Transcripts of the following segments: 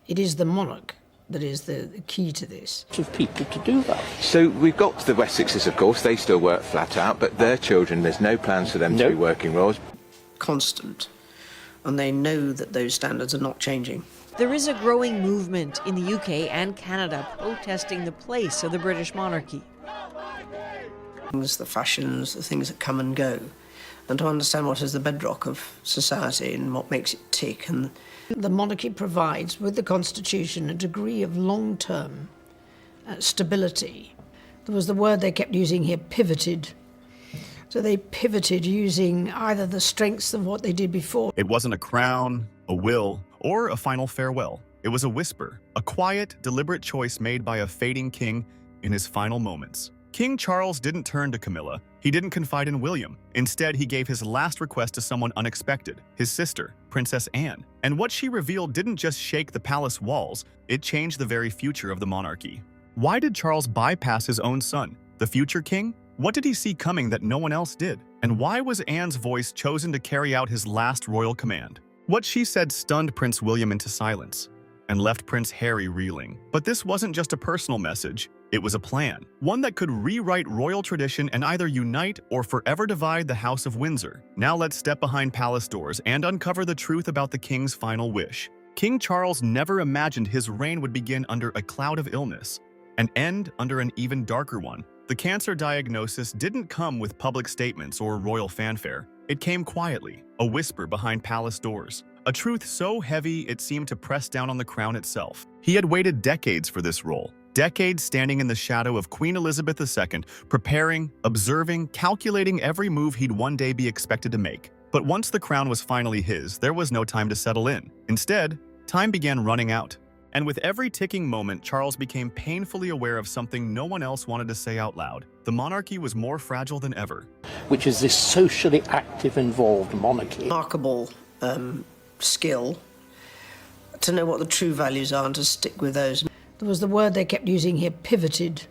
It is the monarch that is the key to this. Of people to do that. So we've got the Wessexes, of course, they still work flat out, but their children, there's no plans for them to be working royals. Constant, and they know that those standards are not changing. There is a growing movement in the UK and Canada protesting the place of the British monarchy. The fashions, the things that come and go, and to understand what is the bedrock of society and what makes it tick. And the monarchy provides, with the Constitution, a degree of long-term stability. There was the word they kept using here, pivoted. So they pivoted using either the strengths of what they did before. It wasn't a crown, a will, or a final farewell. It was a whisper, a quiet, deliberate choice made by a fading king in his final moments. King Charles didn't turn to Camilla. He didn't confide in William. Instead, he gave his last request to someone unexpected, his sister, Princess Anne. And what she revealed didn't just shake the palace walls, it changed the very future of the monarchy. Why did Charles bypass his own son, the future king? What did he see coming that no one else did? And why was Anne's voice chosen to carry out his last royal command? What she said stunned Prince William into silence and left Prince Harry reeling. But this wasn't just a personal message. It was a plan, one that could rewrite royal tradition and either unite or forever divide the House of Windsor. Now let's step behind palace doors and uncover the truth about the king's final wish. King Charles never imagined his reign would begin under a cloud of illness and end under an even darker one. The cancer diagnosis didn't come with public statements or royal fanfare. It came quietly, a whisper behind palace doors. A truth so heavy it seemed to press down on the crown itself. He had waited decades for this role. Decades standing in the shadow of Queen Elizabeth II, preparing, observing, calculating every move he'd one day be expected to make. But once the crown was finally his, there was no time to settle in. Instead, time began running out. And with every ticking moment, Charles became painfully aware of something no one else wanted to say out loud. The monarchy was more fragile than ever. Which is this socially active, involved monarchy. Remarkable skill to know what the true values are and to stick with those. There was the word they kept using here, pivoted.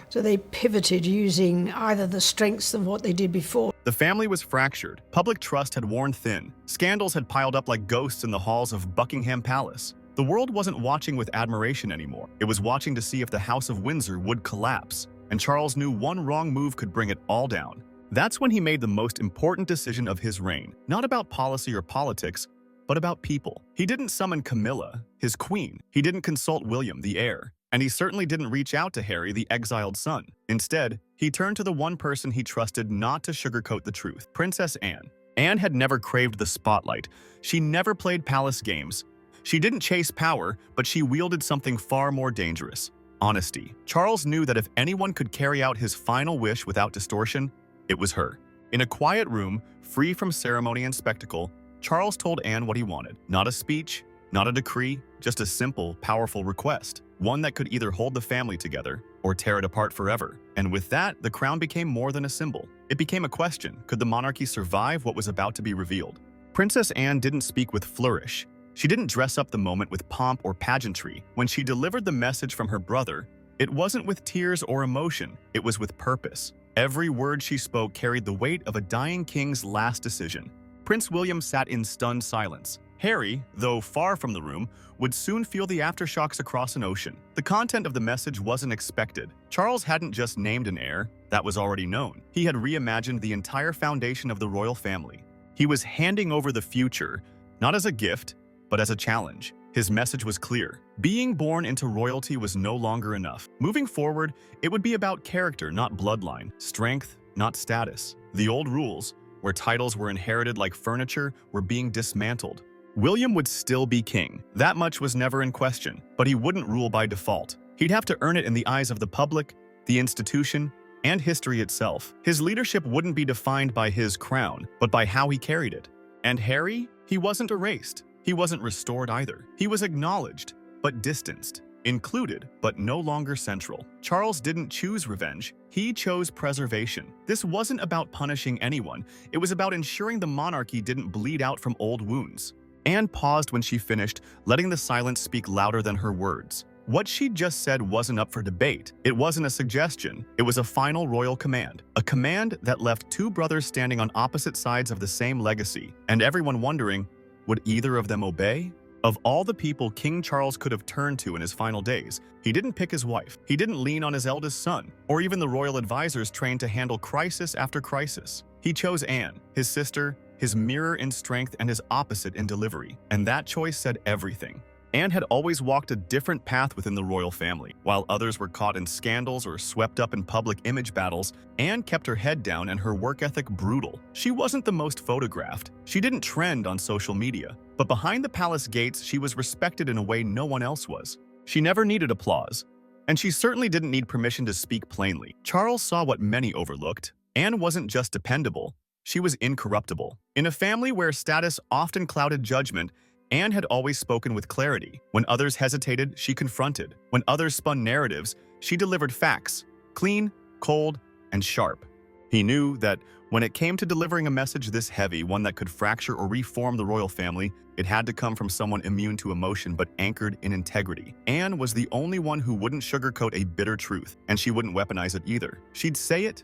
So they pivoted using either the strengths of what they did before. The family was fractured. Public trust had worn thin. Scandals had piled up like ghosts in the halls of Buckingham Palace. The world wasn't watching with admiration anymore. It was watching to see if the House of Windsor would collapse. And Charles knew one wrong move could bring it all down. That's when he made the most important decision of his reign. Not about policy or politics, but about people. He didn't summon Camilla, his queen. He didn't consult William, the heir. And he certainly didn't reach out to Harry, the exiled son. Instead, he turned to the one person he trusted not to sugarcoat the truth, Princess Anne. Anne had never craved the spotlight. She never played palace games. She didn't chase power, but she wielded something far more dangerous: honesty. Charles knew that if anyone could carry out his final wish without distortion, it was her. In a quiet room, free from ceremony and spectacle, Charles told Anne what he wanted. Not a speech, not a decree, just a simple, powerful request. One that could either hold the family together or tear it apart forever. And with that, the crown became more than a symbol. It became a question: could the monarchy survive what was about to be revealed? Princess Anne didn't speak with flourish. She didn't dress up the moment with pomp or pageantry. When she delivered the message from her brother, it wasn't with tears or emotion, it was with purpose. Every word she spoke carried the weight of a dying king's last decision. Prince William sat in stunned silence. Harry, though far from the room, would soon feel the aftershocks across an ocean. The content of the message wasn't expected. Charles hadn't just named an heir, that was already known. He had reimagined the entire foundation of the royal family. He was handing over the future, not as a gift, but as a challenge. His message was clear. Being born into royalty was no longer enough. Moving forward, it would be about character, not bloodline, strength, not status. The old rules, where titles were inherited like furniture, were being dismantled. William would still be king. That much was never in question, but he wouldn't rule by default. He'd have to earn it in the eyes of the public, the institution, and history itself. His leadership wouldn't be defined by his crown, but by how he carried it. And Harry? He wasn't erased. He wasn't restored either. He was acknowledged, but distanced. Included, but no longer central. Charles didn't choose revenge. He chose preservation. This wasn't about punishing anyone. It was about ensuring the monarchy didn't bleed out from old wounds. Anne paused when she finished, letting the silence speak louder than her words. What she'd just said wasn't up for debate. It wasn't a suggestion. It was a final royal command. A command that left two brothers standing on opposite sides of the same legacy, and everyone wondering, would either of them obey? Of all the people King Charles could have turned to in his final days, he didn't pick his wife, he didn't lean on his eldest son, or even the royal advisors trained to handle crisis after crisis. He chose Anne, his sister, his mirror in strength and his opposite in delivery, and that choice said everything. Anne had always walked a different path within the royal family. While others were caught in scandals or swept up in public image battles, Anne kept her head down and her work ethic brutal. She wasn't the most photographed. She didn't trend on social media. But behind the palace gates, she was respected in a way no one else was. She never needed applause. And she certainly didn't need permission to speak plainly. Charles saw what many overlooked. Anne wasn't just dependable, she was incorruptible. In a family where status often clouded judgment, Anne had always spoken with clarity. When others hesitated, she confronted. When others spun narratives, she delivered facts, clean, cold, and sharp. He knew that when it came to delivering a message this heavy, one that could fracture or reform the royal family, it had to come from someone immune to emotion but anchored in integrity. Anne was the only one who wouldn't sugarcoat a bitter truth, and she wouldn't weaponize it either. She'd say it.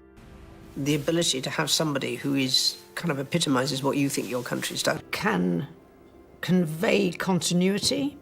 The ability to have somebody who is kind of epitomizes what you think your country's done. Can convey continuity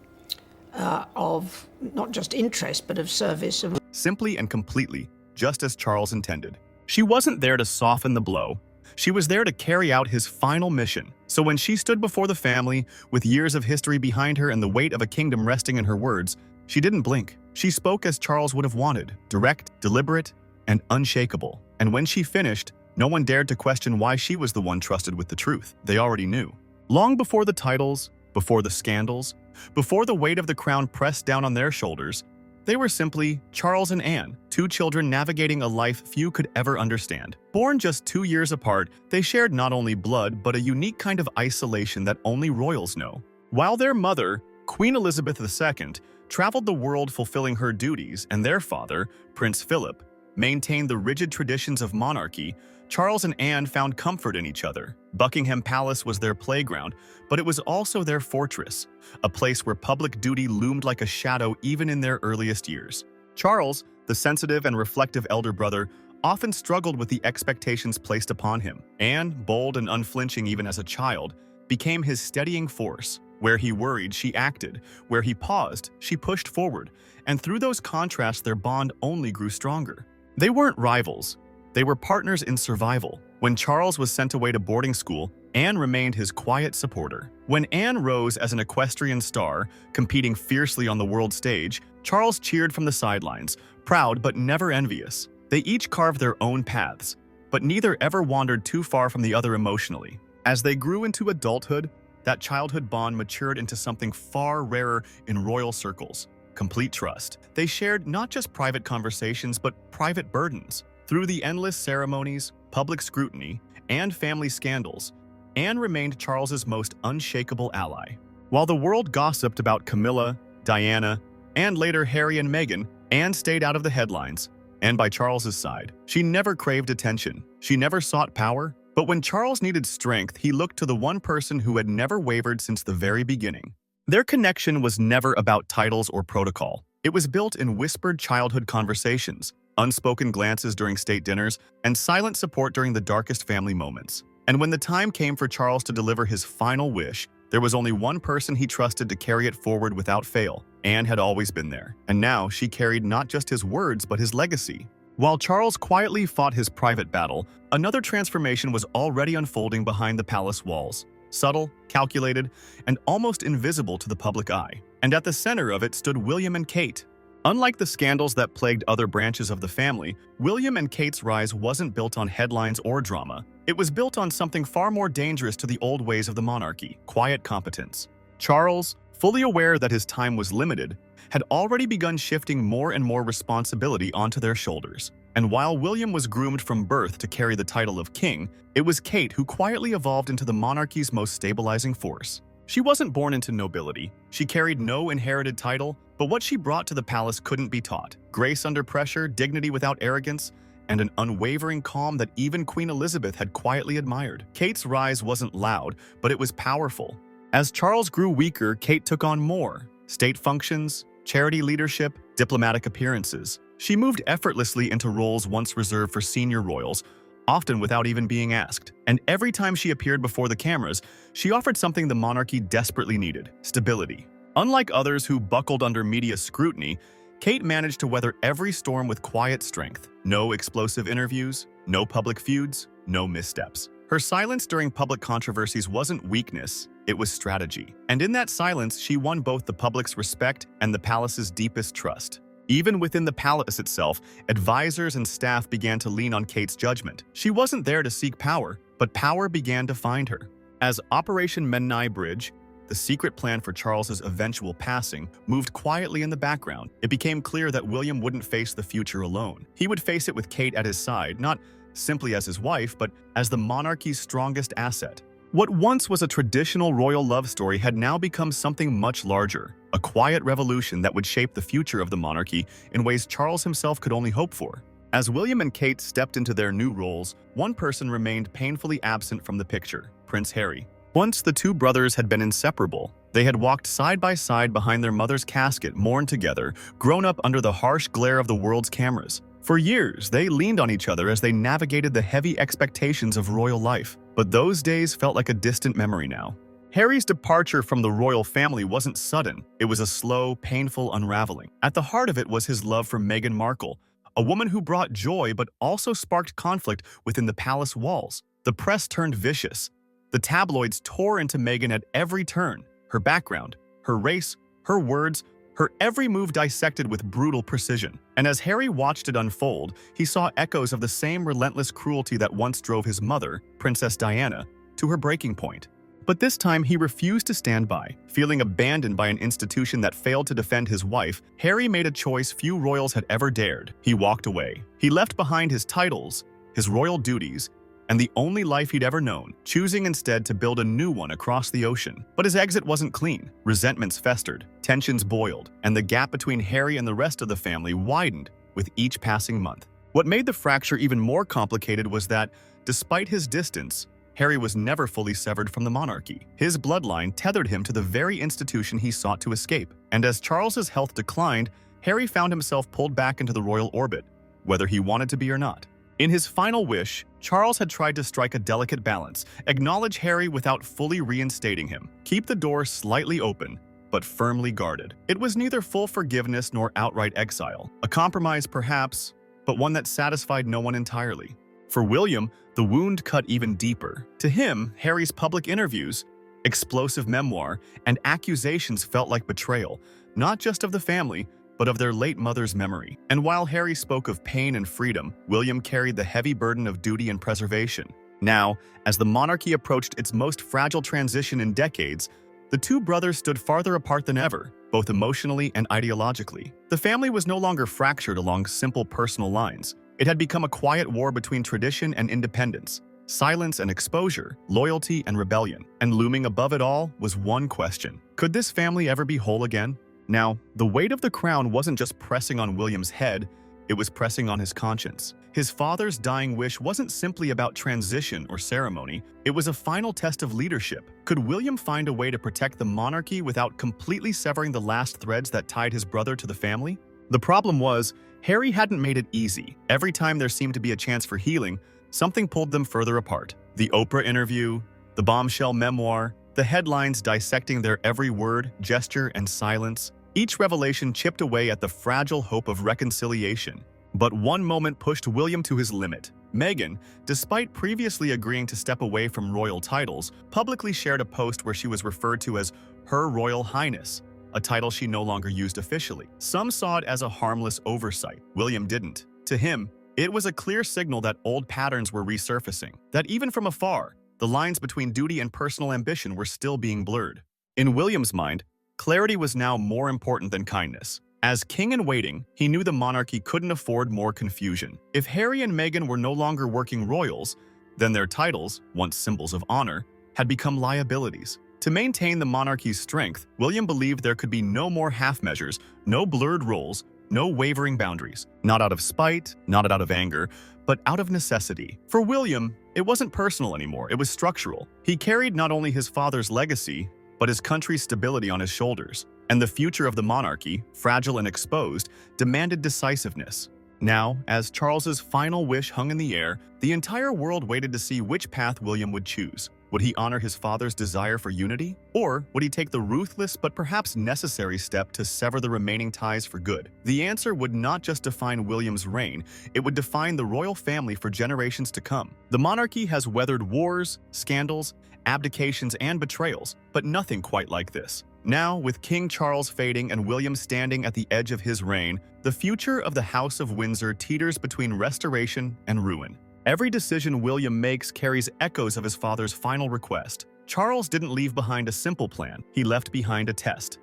of not just interest, but of service. Simply and completely, just as Charles intended. She wasn't there to soften the blow. She was there to carry out his final mission. So when she stood before the family, with years of history behind her and the weight of a kingdom resting in her words, she didn't blink. She spoke as Charles would have wanted, direct, deliberate, and unshakable. And when she finished, no one dared to question why she was the one trusted with the truth. They already knew. Long before the titles, before the scandals, before the weight of the crown pressed down on their shoulders, they were simply Charles and Anne, two children navigating a life few could ever understand. Born just 2 years apart, they shared not only blood, but a unique kind of isolation that only royals know. While their mother, Queen Elizabeth II, traveled the world fulfilling her duties, and their father, Prince Philip, maintained the rigid traditions of monarchy, Charles and Anne found comfort in each other. Buckingham Palace was their playground, but it was also their fortress, a place where public duty loomed like a shadow even in their earliest years. Charles, the sensitive and reflective elder brother, often struggled with the expectations placed upon him. Anne, bold and unflinching even as a child, became his steadying force. Where he worried, she acted. Where he paused, she pushed forward. And through those contrasts, their bond only grew stronger. They weren't rivals. They were partners in survival. When Charles was sent away to boarding school, Anne remained his quiet supporter. When Anne rose as an equestrian star, competing fiercely on the world stage, Charles cheered from the sidelines, proud but never envious. They each carved their own paths, but neither ever wandered too far from the other emotionally. As they grew into adulthood, that childhood bond matured into something far rarer in royal circles: complete trust. They shared not just private conversations, but private burdens. Through the endless ceremonies, public scrutiny, and family scandals, Anne remained Charles's most unshakable ally. While the world gossiped about Camilla, Diana, and later Harry and Meghan, Anne stayed out of the headlines, and by Charles's side. She never craved attention. She never sought power. But when Charles needed strength, he looked to the one person who had never wavered since the very beginning. Their connection was never about titles or protocol. It was built in whispered childhood conversations, unspoken glances during state dinners, and silent support during the darkest family moments. And when the time came for Charles to deliver his final wish, there was only one person he trusted to carry it forward without fail. Anne had always been there, and now she carried not just his words but his legacy. While Charles quietly fought his private battle, another transformation was already unfolding behind the palace walls. Subtle, calculated, and almost invisible to the public eye. And at the center of it stood William and Kate. Unlike the scandals that plagued other branches of the family, William and Kate's rise wasn't built on headlines or drama. It was built on something far more dangerous to the old ways of the monarchy: quiet competence. Charles, fully aware that his time was limited, had already begun shifting more and more responsibility onto their shoulders. And while William was groomed from birth to carry the title of king, it was Kate who quietly evolved into the monarchy's most stabilizing force. She wasn't born into nobility. She carried no inherited title, but what she brought to the palace couldn't be taught. Grace under pressure, dignity without arrogance, and an unwavering calm that even Queen Elizabeth had quietly admired. Kate's rise wasn't loud, but it was powerful. As Charles grew weaker, Kate took on more: state functions, charity leadership, diplomatic appearances. She moved effortlessly into roles once reserved for senior royals, often without even being asked. And every time she appeared before the cameras, she offered something the monarchy desperately needed: stability. Unlike others who buckled under media scrutiny, Kate managed to weather every storm with quiet strength. No explosive interviews, no public feuds, no missteps. Her silence during public controversies wasn't weakness, it was strategy. And in that silence, she won both the public's respect and the palace's deepest trust. Even within the palace itself, advisors and staff began to lean on Kate's judgment. She wasn't there to seek power, but power began to find her. As Operation Menai Bridge, the secret plan for Charles's eventual passing, moved quietly in the background, it became clear that William wouldn't face the future alone. He would face it with Kate at his side, not simply as his wife, but as the monarchy's strongest asset. What once was a traditional royal love story had now become something much larger, a quiet revolution that would shape the future of the monarchy in ways Charles himself could only hope for. As William and Kate stepped into their new roles, one person remained painfully absent from the picture: Prince Harry. Once the two brothers had been inseparable. They had walked side by side behind their mother's casket, mourned together, grown up under the harsh glare of the world's cameras. For years, they leaned on each other as they navigated the heavy expectations of royal life. But those days felt like a distant memory now. Harry's departure from the royal family wasn't sudden. It was a slow, painful unraveling. At the heart of it was his love for Meghan Markle, a woman who brought joy but also sparked conflict within the palace walls. The press turned vicious. The tabloids tore into Meghan at every turn. Her background, her race, her words, her every move dissected with brutal precision. And as Harry watched it unfold, he saw echoes of the same relentless cruelty that once drove his mother, Princess Diana, to her breaking point. But this time, he refused to stand by. Feeling abandoned by an institution that failed to defend his wife, Harry made a choice few royals had ever dared. He walked away. He left behind his titles, his royal duties, and the only life he'd ever known, choosing instead to build a new one across the ocean. But his exit wasn't clean. Resentments festered, tensions boiled, and the gap between Harry and the rest of the family widened with each passing month. What made the fracture even more complicated was that, despite his distance, Harry was never fully severed from the monarchy. His bloodline tethered him to the very institution he sought to escape. And as Charles's health declined, Harry found himself pulled back into the royal orbit, whether he wanted to be or not. In his final wish, Charles had tried to strike a delicate balance, acknowledge Harry without fully reinstating him, keep the door slightly open, but firmly guarded. It was neither full forgiveness nor outright exile, a compromise perhaps, but one that satisfied no one entirely. For William, the wound cut even deeper. To him, Harry's public interviews, explosive memoir, and accusations felt like betrayal, not just of the family, but of their late mother's memory. And while Harry spoke of pain and freedom, William carried the heavy burden of duty and preservation. Now, as the monarchy approached its most fragile transition in decades, the two brothers stood farther apart than ever, both emotionally and ideologically. The family was no longer fractured along simple personal lines. It had become a quiet war between tradition and independence, silence and exposure, loyalty and rebellion. And looming above it all was one question: could this family ever be whole again? Now, the weight of the crown wasn't just pressing on William's head, it was pressing on his conscience. His father's dying wish wasn't simply about transition or ceremony, it was a final test of leadership. Could William find a way to protect the monarchy without completely severing the last threads that tied his brother to the family? The problem was, Harry hadn't made it easy. Every time there seemed to be a chance for healing, something pulled them further apart. The Oprah interview, the bombshell memoir, the headlines dissecting their every word, gesture, and silence. Each revelation chipped away at the fragile hope of reconciliation. But one moment pushed William to his limit. Meghan, despite previously agreeing to step away from royal titles, publicly shared a post where she was referred to as Her Royal Highness, a title she no longer used officially. Some saw it as a harmless oversight. William didn't. To him, it was a clear signal that old patterns were resurfacing, that even from afar, the lines between duty and personal ambition were still being blurred. In William's mind, clarity was now more important than kindness. As king-in-waiting, he knew the monarchy couldn't afford more confusion. If Harry and Meghan were no longer working royals, then their titles, once symbols of honor, had become liabilities. To maintain the monarchy's strength, William believed there could be no more half-measures, no blurred roles, no wavering boundaries. Not out of spite, not out of anger, but out of necessity. For William, it wasn't personal anymore, it was structural. He carried not only his father's legacy, but his country's stability on his shoulders. And the future of the monarchy, fragile and exposed, demanded decisiveness. Now, as Charles's final wish hung in the air, the entire world waited to see which path William would choose. Would he honor his father's desire for unity? Or would he take the ruthless but perhaps necessary step to sever the remaining ties for good? The answer would not just define William's reign, it would define the royal family for generations to come. The monarchy has weathered wars, scandals, abdications, and betrayals, but nothing quite like this. Now, with King Charles fading and William standing at the edge of his reign, the future of the House of Windsor teeters between restoration and ruin. Every decision William makes carries echoes of his father's final request. Charles didn't leave behind a simple plan. He left behind a test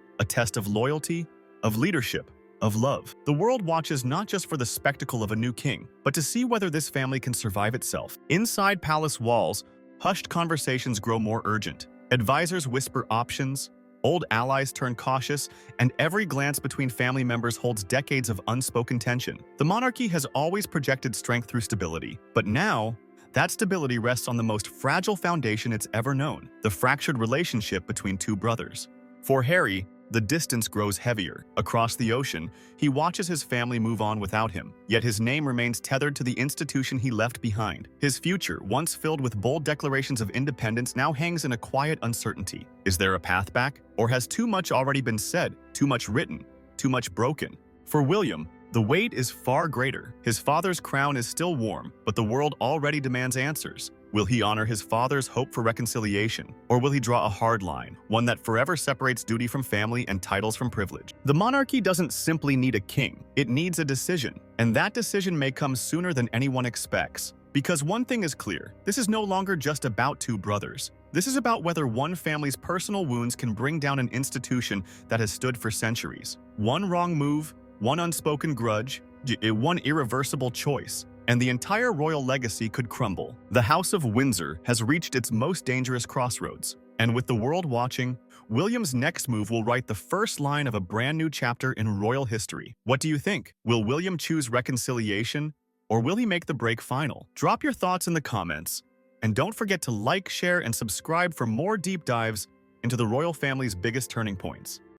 of loyalty, of leadership, of love. The world watches not just for the spectacle of a new king, but to see whether this family can survive itself. Inside palace walls, hushed conversations grow more urgent. Advisors whisper options, old allies turn cautious, and every glance between family members holds decades of unspoken tension. The monarchy has always projected strength through stability, but now, that stability rests on the most fragile foundation it's ever known, the fractured relationship between two brothers. For Harry, the distance grows heavier. Across the ocean, he watches his family move on without him, yet his name remains tethered to the institution he left behind. His future, once filled with bold declarations of independence, now hangs in a quiet uncertainty. Is there a path back? Or has too much already been said, too much written, too much broken? For William, the weight is far greater. His father's crown is still warm, but the world already demands answers. Will he honor his father's hope for reconciliation? Or will he draw a hard line, one that forever separates duty from family and titles from privilege? The monarchy doesn't simply need a king, it needs a decision. And that decision may come sooner than anyone expects. Because one thing is clear, this is no longer just about two brothers. This is about whether one family's personal wounds can bring down an institution that has stood for centuries. One wrong move, one unspoken grudge, one irreversible choice, and the entire royal legacy could crumble. The House of Windsor has reached its most dangerous crossroads. And with the world watching, William's next move will write the first line of a brand new chapter in royal history. What do you think? Will William choose reconciliation, or will he make the break final? Drop your thoughts in the comments, and don't forget to like, share, and subscribe for more deep dives into the royal family's biggest turning points.